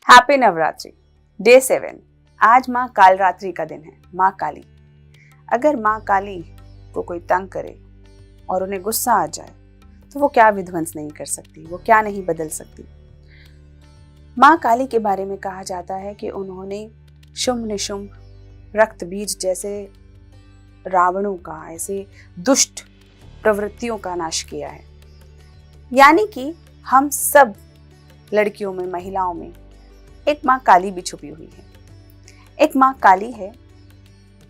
Happy Navratri day 7। आज माँ कालरात्रि का दिन है। माँ काली, अगर माँ काली को कोई तंग करे और उन्हें गुस्सा आ जाए तो वो क्या विध्वंस नहीं कर सकती, वो क्या नहीं बदल सकती। माँ काली के बारे में कहा जाता है कि उन्होंने शुंभ निशुंभ, रक्त बीज जैसे रावणों का, ऐसे दुष्ट प्रवृत्तियों का नाश किया है। यानी कि हम सब लड़कियों में, महिलाओं में एक माँ काली भी छुपी हुई है। एक माँ काली है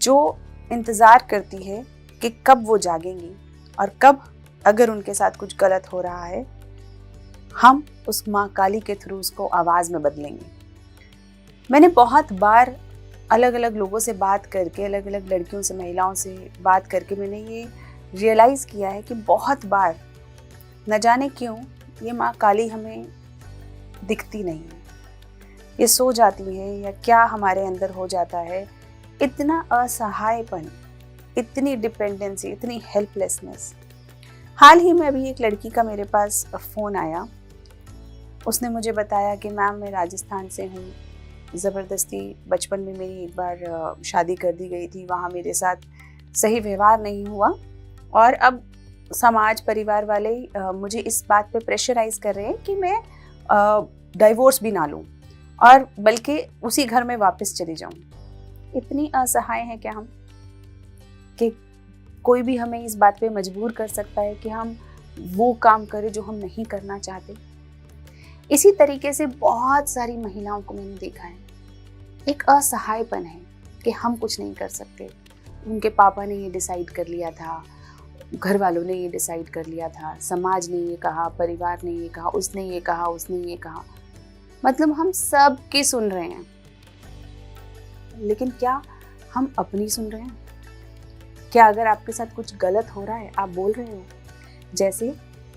जो इंतजार करती है कि कब वो जागेंगी और कब, अगर उनके साथ कुछ गलत हो रहा है, हम उस माँ काली के थ्रू उसको आवाज में बदलेंगे। मैंने बहुत बार अलग अलग लोगों से बात करके, अलग अलग लड़कियों से, महिलाओं से बात करके मैंने ये रियलाइज किया है कि बहुत बार न जाने क्यों ये माँ काली हमें दिखती नहीं है, ये सो जाती है या क्या हमारे अंदर हो जाता है। इतना असहायपन, इतनी डिपेंडेंसी, इतनी हेल्पलेसनेस। हाल ही में अभी एक लड़की का मेरे पास फ़ोन आया। उसने मुझे बताया कि मैम मैं राजस्थान से हूँ, ज़बरदस्ती बचपन में मेरी एक बार शादी कर दी गई थी, वहाँ मेरे साथ सही व्यवहार नहीं हुआ और अब समाज, परिवार वाले मुझे इस बात पे प्रेशराइज कर रहे हैं कि मैं डाइवोर्स भी ना लूँ और बल्कि उसी घर में वापस चली जाऊं। इतनी असहाय हैं क्या हम कि कोई भी हमें इस बात पे मजबूर कर सकता है कि हम वो काम करें जो हम नहीं करना चाहते। इसी तरीके से बहुत सारी महिलाओं को मैंने देखा है। एक असहायपन है कि हम कुछ नहीं कर सकते। उनके पापा ने ये डिसाइड कर लिया था, घर वालों ने ये डिसाइड कर लिया था, समाज ने ये कहा, परिवार ने ये कहा, उसने ये कहा, उसने ये कहा। मतलब हम सब की सुन रहे हैं, लेकिन क्या हम अपनी सुन रहे हैं? क्या अगर आपके साथ कुछ गलत हो रहा है, आप बोल रहे हो? जैसे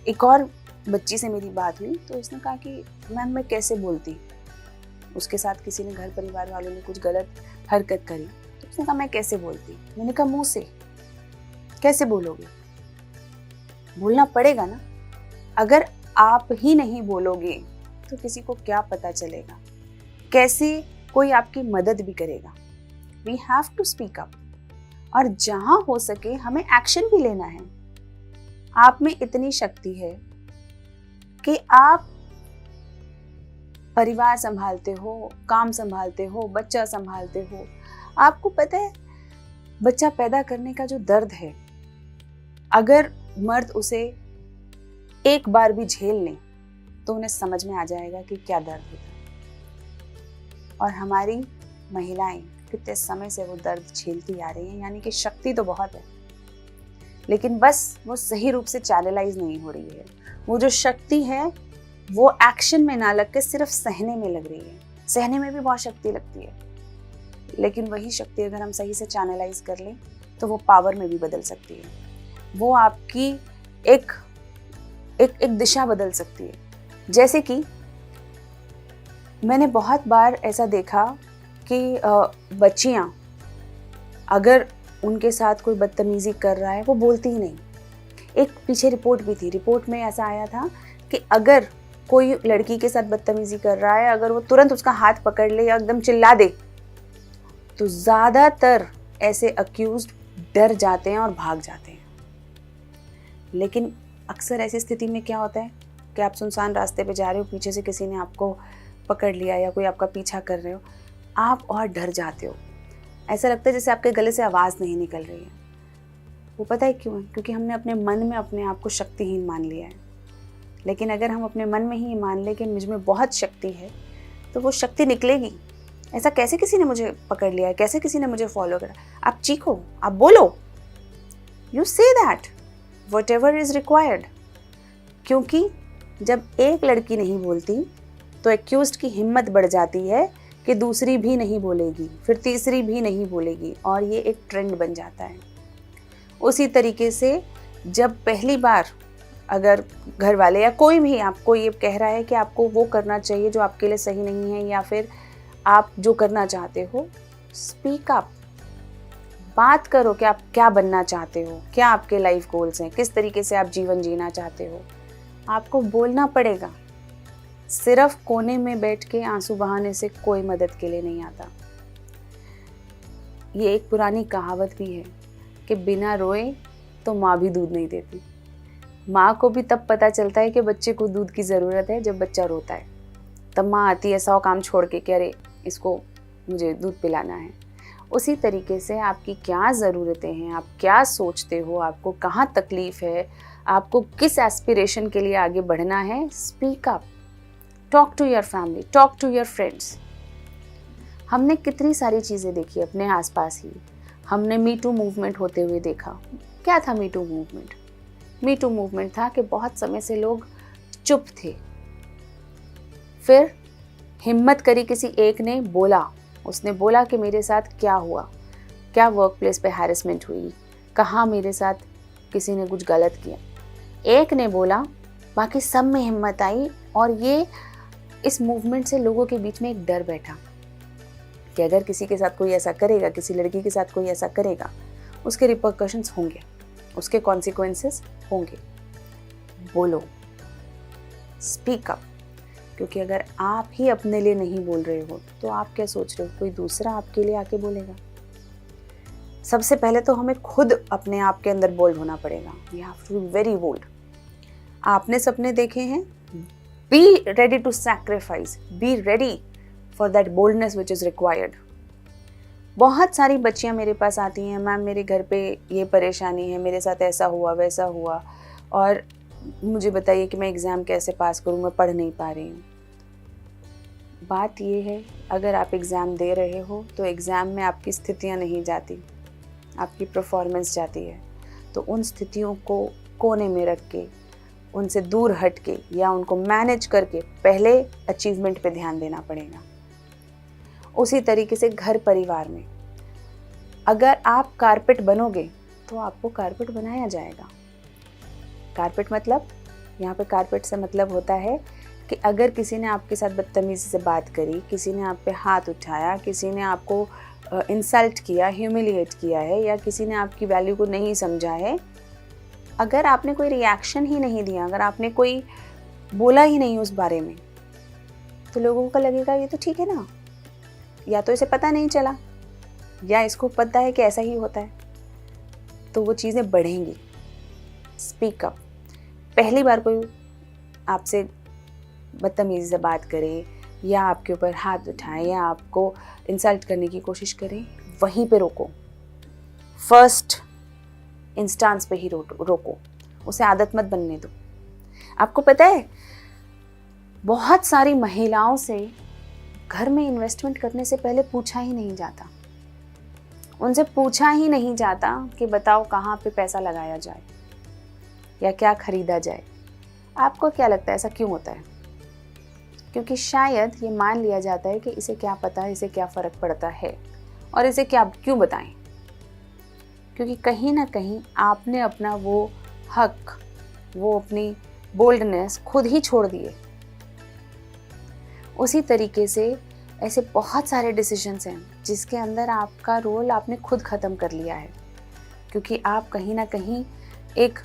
एक और बच्ची से मेरी बात हुई तो उसने कहा कि मैम मैं कैसे बोलती, उसके साथ किसी ने, घर परिवार वालों ने कुछ गलत हरकत करी तो उसने कहा मैं कैसे बोलती। मैंने कहा मुंह से कैसे बोलोगे? बोलना पड़ेगा ना। अगर आप ही नहीं बोलोगे तो किसी को क्या पता चलेगा? कैसे कोई आपकी मदद भी करेगा? We have to speak up, और जहां हो सके हमें एक्शन भी लेना है। आप में इतनी शक्ति है कि आप परिवार संभालते हो, काम संभालते हो, बच्चा संभालते हो। आपको पता है बच्चा पैदा करने का जो दर्द है, अगर मर्द उसे एक बार भी झेल लें तो उन्हें समझ में आ जाएगा कि क्या दर्द होता है। और हमारी महिलाएं कितने समय से वो दर्द झेलती आ रही हैं। यानी कि शक्ति तो बहुत है, लेकिन बस वो सही रूप से चैनलाइज नहीं हो रही है। वो जो शक्ति है वो एक्शन में ना लग के सिर्फ सहने में लग रही है। सहने में भी बहुत शक्ति लगती है, लेकिन वही शक्ति अगर हम सही से चैनलाइज कर लें तो वो पावर में भी बदल सकती है। वो आपकी एक दिशा बदल सकती है। जैसे कि मैंने बहुत बार ऐसा देखा कि बच्चियां, अगर उनके साथ कोई बदतमीजी कर रहा है वो बोलती ही नहीं। एक पीछे रिपोर्ट भी थी, रिपोर्ट में ऐसा आया था कि अगर कोई लड़की के साथ बदतमीजी कर रहा है, अगर वो तुरंत उसका हाथ पकड़ ले या एकदम चिल्ला दे तो ज़्यादातर ऐसे अक्यूज्ड डर जाते हैं और भाग जाते हैं। लेकिन अक्सर ऐसी स्थिति में क्या होता है कि आप सुनसान रास्ते पे जा रहे हो, पीछे से किसी ने आपको पकड़ लिया या कोई आपका पीछा कर रहे हो, आप और डर जाते हो। ऐसा लगता है जैसे आपके गले से आवाज़ नहीं निकल रही है। वो पता है क्यों है? क्योंकि हमने अपने मन में अपने आप को शक्तिहीन मान लिया है। लेकिन अगर हम अपने मन में ही मान लें कि मुझ में बहुत शक्ति है तो वो शक्ति निकलेगी। ऐसा कैसे किसी ने मुझे पकड़ लिया है, कैसे किसी ने मुझे फॉलो करा? आप चीखो, आप बोलो, you say that whatever is required. क्योंकि जब एक लड़की नहीं बोलती तो एक्यूज्ड की हिम्मत बढ़ जाती है कि दूसरी भी नहीं बोलेगी, फिर तीसरी भी नहीं बोलेगी, और ये एक ट्रेंड बन जाता है। उसी तरीके से जब पहली बार अगर घर वाले या कोई भी आपको ये कह रहा है कि आपको वो करना चाहिए जो आपके लिए सही नहीं है, या फिर आप जो करना चाहते हो, स्पीक अप, बात करो कि आप क्या बनना चाहते हो, क्या आपके लाइफ गोल्स हैं, किस तरीके से आप जीवन जीना चाहते हो। आपको बोलना पड़ेगा। सिर्फ कोने में बैठ के आंसू बहाने से कोई मदद के लिए नहीं आता। ये एक पुरानी कहावत भी है कि बिना रोए तो माँ भी दूध नहीं देती। माँ को भी तब पता चलता है कि बच्चे को दूध की ज़रूरत है जब बच्चा रोता है। तब माँ आती है 100 काम छोड़ के कि अरे इसको मुझे दूध पिलाना है। उसी तरीके से आपकी क्या ज़रूरतें हैं, आप क्या सोचते हो, आपको कहाँ तकलीफ़ है, आपको किस एस्पिरेशन के लिए आगे बढ़ना है, speak up, talk to your family, talk to your friends. हमने कितनी सारी चीज़ें देखी अपने आसपास ही। हमने मी टू मूवमेंट होते हुए देखा। क्या था me too movement? Me too movement था कि बहुत समय से लोग चुप थे, फिर हिम्मत करी, किसी एक ने बोला, उसने बोला कि मेरे साथ क्या हुआ, क्या वर्क प्लेस पे हैरेसमेंट हुई, कहाँ मेरे साथ किसी ने कुछ गलत किया। एक ने बोला, बाकी सब में हिम्मत आई, और ये इस मूवमेंट से लोगों के बीच में एक डर बैठा कि अगर किसी के साथ कोई ऐसा करेगा, किसी लड़की के साथ कोई ऐसा करेगा, उसके रिपरकशंस होंगे, उसके कॉन्सिक्वेंसेस होंगे। बोलो, स्पीक अप, क्योंकि अगर आप ही अपने लिए नहीं बोल रहे हो तो आप क्या सोच रहे हो कोई दूसरा आपके लिए आके बोलेगा? सबसे पहले तो हमें खुद अपने आप के अंदर बोल्ड होना पड़ेगा। We have to be very bold. आपने सपने देखे हैं, be ready to sacrifice, be ready for that boldness which is required. बहुत सारी बच्चियां मेरे पास आती हैं, मैम मेरे घर पे ये परेशानी है, मेरे साथ ऐसा हुआ वैसा हुआ, और मुझे बताइए कि मैं एग्ज़ाम कैसे पास करूं, मैं पढ़ नहीं पा रही हूँ। बात ये है, अगर आप एग्ज़ाम दे रहे हो तो एग्ज़ाम में आपकी स्थितियाँ नहीं जाती, आपकी परफॉर्मेंस जाती है। तो उन स्थितियों को कोने में रख के, उनसे दूर हट के, या उनको मैनेज करके पहले अचीवमेंट पे ध्यान देना पड़ेगा। उसी तरीके से घर परिवार में अगर आप कारपेट बनोगे तो आपको कारपेट बनाया जाएगा। कारपेट मतलब, यहाँ पे कारपेट से मतलब होता है कि अगर किसी ने आपके साथ बदतमीज़ी से बात करी, किसी ने आप पे हाथ उठाया, किसी ने आपको इंसल्ट किया, ह्यूमिलिएट किया है, या किसी ने आपकी वैल्यू को नहीं समझा है, अगर आपने कोई रिएक्शन ही नहीं दिया, अगर आपने कोई बोला ही नहीं उस बारे में, तो लोगों को लगेगा ये तो ठीक है ना, या तो इसे पता नहीं चला, या इसको पता है कि ऐसा ही होता है, तो वो चीज़ें बढ़ेंगी। Speak up. पहली बार कोई आपसे बदतमीज़ी से बात करे, या आपके ऊपर हाथ उठाए, या आपको इंसल्ट करने की कोशिश करे, वहीं पे रोको। फर्स्ट इंस्टांस पे ही रोको, उसे आदत मत बनने दो। आपको पता है, बहुत सारी महिलाओं से घर में इन्वेस्टमेंट करने से पहले पूछा ही नहीं जाता। उनसे पूछा ही नहीं जाता कि बताओ कहाँ पे पैसा लगाया जाए या क्या खरीदा जाए। आपको क्या लगता है ऐसा क्यों होता है? क्योंकि शायद ये मान लिया जाता है कि इसे क्या पता है, इसे क्या फ़र्क पड़ता है, और इसे क्या क्यों बताएं। क्योंकि कहीं ना कहीं आपने अपना वो हक, वो अपनी बोल्डनेस खुद ही छोड़ दिए। उसी तरीके से ऐसे बहुत सारे डिसीजंस हैं जिसके अंदर आपका रोल आपने खुद ख़त्म कर लिया है, क्योंकि आप कहीं ना कहीं एक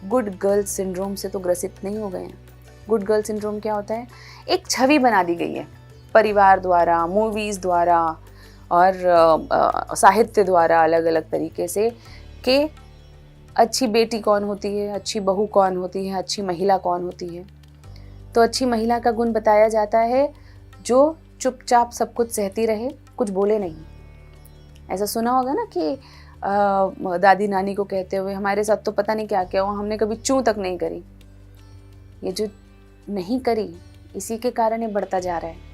गुड गर्ल सिंड्रोम से तो ग्रसित नहीं हो गए हैं। गुड गर्ल सिंड्रोम क्या होता है? एक छवि बना दी गई है परिवार द्वारा, मूवीज़ द्वारा और साहित्य द्वारा, अलग अलग तरीके से, कि अच्छी बेटी कौन होती है, अच्छी बहू कौन होती है, अच्छी महिला कौन होती है। तो अच्छी महिला का गुण बताया जाता है जो चुपचाप सब कुछ सहती रहे, कुछ बोले नहीं। ऐसा सुना होगा ना कि दादी नानी को कहते हुए, हमारे साथ तो पता नहीं क्या क्या हुआ, हमने कभी चूं तक नहीं करी। ये जो नहीं करी, इसी के कारण ये बढ़ता जा रहा है।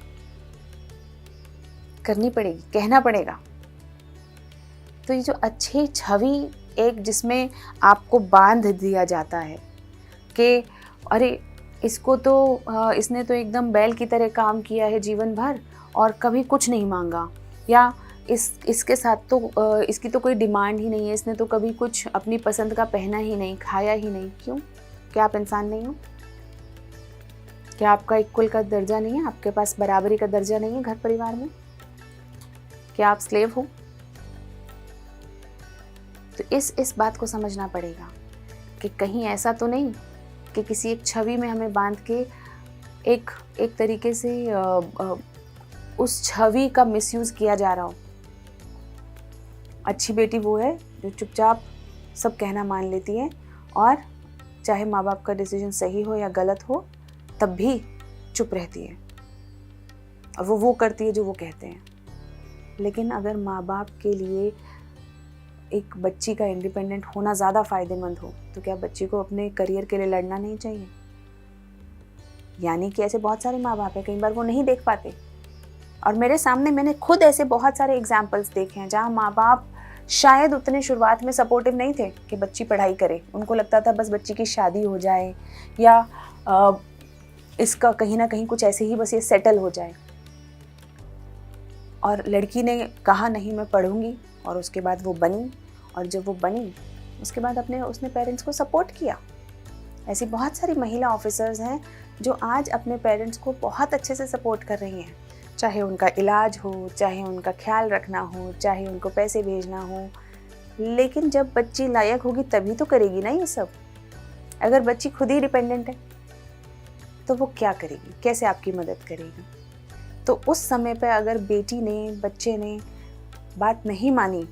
करनी पड़ेगी, कहना पड़ेगा। तो ये जो अच्छी छवि, एक जिसमें आपको बांध दिया जाता है कि अरे इसको तो इसने तो एकदम बैल की तरह काम किया है जीवन भर और कभी कुछ नहीं मांगा, या इसके साथ तो इसकी तो कोई डिमांड ही नहीं है, इसने तो कभी कुछ अपनी पसंद का पहना ही नहीं, खाया ही नहीं। क्यों? क्या आप इंसान नहीं हो? क्या आपका इक्वल का दर्जा नहीं है? आपके पास बराबरी का दर्जा नहीं है घर परिवार में? क्या आप स्लेव हो? तो इस बात को समझना पड़ेगा कि कहीं ऐसा तो नहीं कि किसी एक छवि में हमें बांध के एक एक तरीके से उस छवि का मिसयूज़ किया जा रहा हो। अच्छी बेटी वो है जो चुपचाप सब कहना मान लेती है और चाहे माँ बाप का डिसीजन सही हो या गलत हो तब भी चुप रहती है और वो करती है जो वो कहते हैं। लेकिन अगर माँ बाप के लिए एक बच्ची का इंडिपेंडेंट होना ज़्यादा फ़ायदेमंद हो तो क्या बच्ची को अपने करियर के लिए लड़ना नहीं चाहिए? यानी कि ऐसे बहुत सारे माँ बाप हैं, कई बार वो नहीं देख पाते और मेरे सामने मैंने खुद ऐसे बहुत सारे एग्जाम्पल्स देखे हैं जहाँ माँ बाप शायद उतने शुरुआत में सपोर्टिव नहीं थे कि बच्ची पढ़ाई करे। उनको लगता था बस बच्ची की शादी हो जाए या इसका कहीं ना कहीं कुछ ऐसे ही बस ये सेटल हो जाए। और लड़की ने कहा नहीं मैं पढ़ूंगी और उसके बाद वो बनी और जब वो बनी उसके बाद उसने पेरेंट्स को सपोर्ट किया। ऐसी बहुत सारी महिला ऑफिसर्स हैं जो आज अपने पेरेंट्स को बहुत अच्छे से सपोर्ट कर रही हैं, चाहे उनका इलाज हो, चाहे उनका ख्याल रखना हो, चाहे उनको पैसे भेजना हो। लेकिन जब बच्ची लायक होगी तभी तो करेगी ना ये सब। अगर बच्ची खुद ही डिपेंडेंट है तो वो क्या करेगी, कैसे आपकी मदद करेगी? तो उस समय पे अगर बेटी ने, बच्चे ने बात नहीं मानी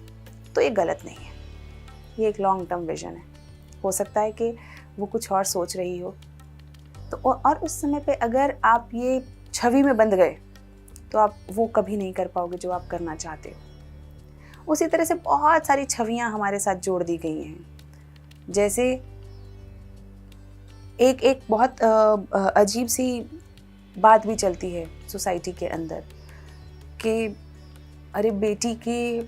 तो ये गलत नहीं है, ये एक लॉन्ग टर्म विजन है। हो सकता है कि वो कुछ और सोच रही हो तो और उस समय पे अगर आप ये छवि में बंध गए तो आप वो कभी नहीं कर पाओगे जो आप करना चाहते हो। उसी तरह से बहुत सारी छवियां हमारे साथ जोड़ दी गई हैं। जैसे एक बहुत अजीब सी बात भी चलती है सोसाइटी के अंदर कि अरे बेटी की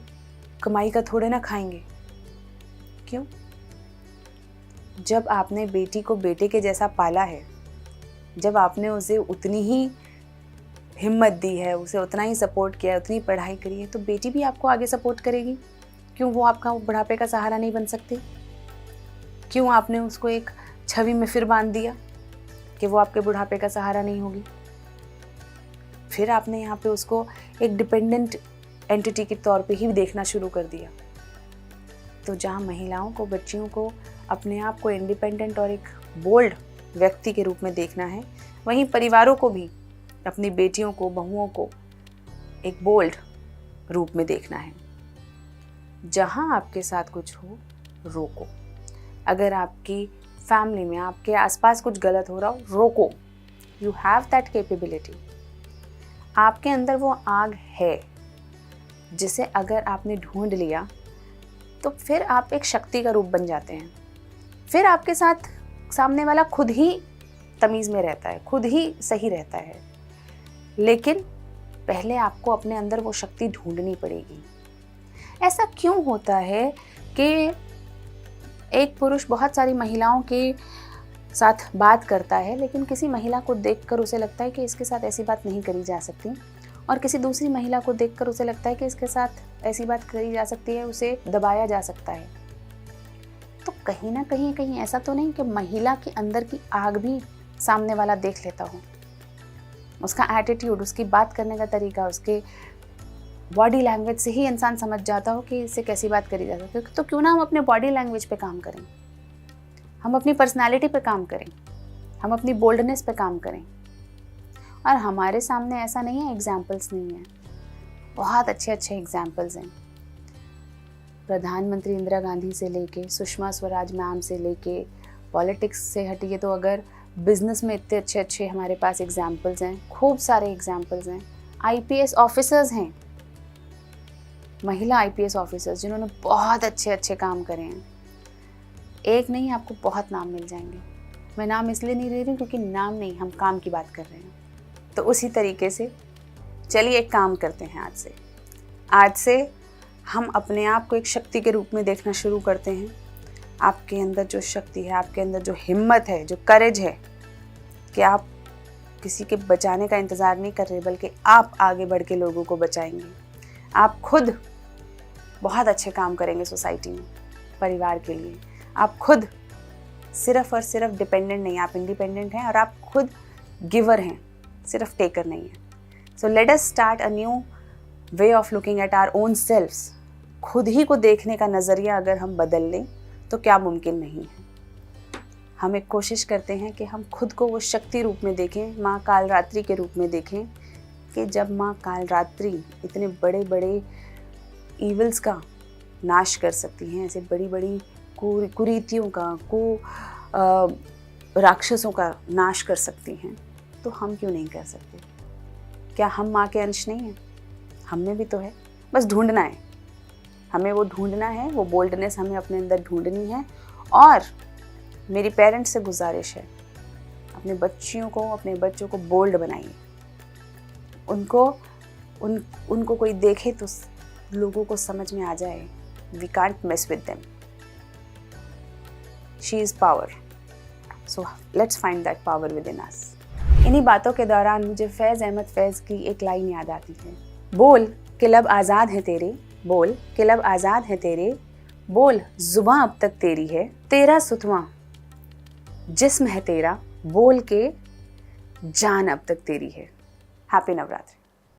कमाई का थोड़े ना खाएंगे। क्यों? जब आपने बेटी को बेटे के जैसा पाला है, जब आपने उसे उतनी ही हिम्मत दी है, उसे उतना ही सपोर्ट किया है, उतनी पढ़ाई करी है, तो बेटी भी आपको आगे सपोर्ट करेगी। क्यों वो आपका बुढ़ापे का सहारा नहीं बन सकती? क्यों आपने उसको एक छवि में फिर बांध दिया कि वो आपके बुढ़ापे का सहारा नहीं होगी? फिर आपने यहाँ पे उसको एक डिपेंडेंट एंटिटी के तौर पे ही देखना शुरू कर दिया। तो जहाँ महिलाओं को, बच्चियों को अपने आप को इंडिपेंडेंट और एक बोल्ड व्यक्ति के रूप में देखना है, वहीं परिवारों को भी अपनी बेटियों को, बहुओं को एक बोल्ड रूप में देखना है। जहाँ आपके साथ कुछ हो, रोको। अगर आपकी फैमिली में, आपके आसपास कुछ गलत हो रहा हो, रोको। You have that capability. आपके अंदर वो आग है जिसे अगर आपने ढूंढ लिया तो फिर आप एक शक्ति का रूप बन जाते हैं। फिर आपके साथ सामने वाला खुद ही तमीज़ में रहता है, खुद ही सही रहता है। लेकिन पहले आपको अपने अंदर वो शक्ति ढूंढनी पड़ेगी। ऐसा क्यों होता है कि एक पुरुष बहुत सारी महिलाओं के साथ बात करता है लेकिन किसी महिला को देखकर उसे लगता है कि इसके साथ ऐसी बात नहीं करी जा सकती, और किसी दूसरी महिला को देखकर उसे लगता है कि इसके साथ ऐसी बात करी जा सकती है, उसे दबाया जा सकता है? तो कहीं ना कहीं ऐसा तो नहीं कि महिला के अंदर की आग भी सामने वाला देख लेता हो? उसका एटीट्यूड, उसकी बात करने का तरीका, उसके बॉडी लैंग्वेज से ही इंसान समझ जाता हो कि इससे कैसी बात करी जा सकती है। तो क्यों ना हम अपने बॉडी लैंग्वेज पे काम करें, हम अपनी पर्सनालिटी पे काम करें, हम अपनी बोल्डनेस पे काम करें। और हमारे सामने ऐसा नहीं है, एग्जाम्पल्स नहीं है, बहुत अच्छे अच्छे एग्जाम्पल्स हैं। प्रधानमंत्री इंदिरा गांधी से लेके सुषमा स्वराज मैम से लेके, पॉलिटिक्स से हटिए तो अगर बिजनेस में इतने अच्छे अच्छे हमारे पास एग्जाम्पल्स हैं, खूब सारे एग्जाम्पल्स हैं। आईपीएस ऑफिसर्स हैं, महिला आईपीएस ऑफिसर्स जिन्होंने बहुत अच्छे अच्छे काम करे हैं। एक नहीं, आपको बहुत नाम मिल जाएंगे। मैं नाम इसलिए नहीं ले रही क्योंकि नाम नहीं, हम काम की बात कर रहे हैं। तो उसी तरीके से चलिए एक काम करते हैं। आज से हम अपने आप को एक शक्ति के रूप में देखना शुरू करते हैं। आपके अंदर जो शक्ति है, आपके अंदर जो हिम्मत है, जो करेज है कि आप किसी के बचाने का इंतज़ार नहीं कर रहे, बल्कि आप आगे बढ़ के लोगों को बचाएंगे। आप खुद बहुत अच्छे काम करेंगे सोसाइटी में, परिवार के लिए। आप खुद सिर्फ और सिर्फ डिपेंडेंट नहीं, आप इंडिपेंडेंट हैं और आप खुद गिवर हैं, सिर्फ टेकर नहीं है। So let us start a new way of looking at our own selves. खुद ही को देखने का नज़रिया अगर हम बदल लें तो क्या मुमकिन नहीं है। हम एक कोशिश करते हैं कि हम खुद को वो शक्ति रूप में देखें, माँ कालरात्रि के रूप में देखें, कि जब माँ कालरात्रि इतने बड़े बड़े ईवल्स का नाश कर सकती हैं, ऐसे बड़ी बड़ी कुरीतियों का राक्षसों का नाश कर सकती हैं, तो हम क्यों नहीं कर सकते? क्या हम माँ के अंश नहीं हैं? हम में भी तो है, बस ढूंढना है। हमें वो ढूंढना है, वो बोल्डनेस हमें अपने अंदर ढूंढनी है। और मेरी पेरेंट्स से गुजारिश है, अपने बच्चों को बोल्ड बनाइए। उनको कोई देखे तो लोगों को समझ में आ जाए, we can't miss with them, she is power, so let's find that power within us. इन्हीं बातों के दौरान मुझे फैज़ अहमद फैज़ की एक लाइन याद आती है, बोल कि लब आज़ाद है तेरे, बोल कि लब आज़ाद है तेरे, बोल जुबां अब तक तेरी है, तेरा सुतवां जिस्म है तेरा, बोल के जान अब तक तेरी है। हैप्पी नवरात्रि।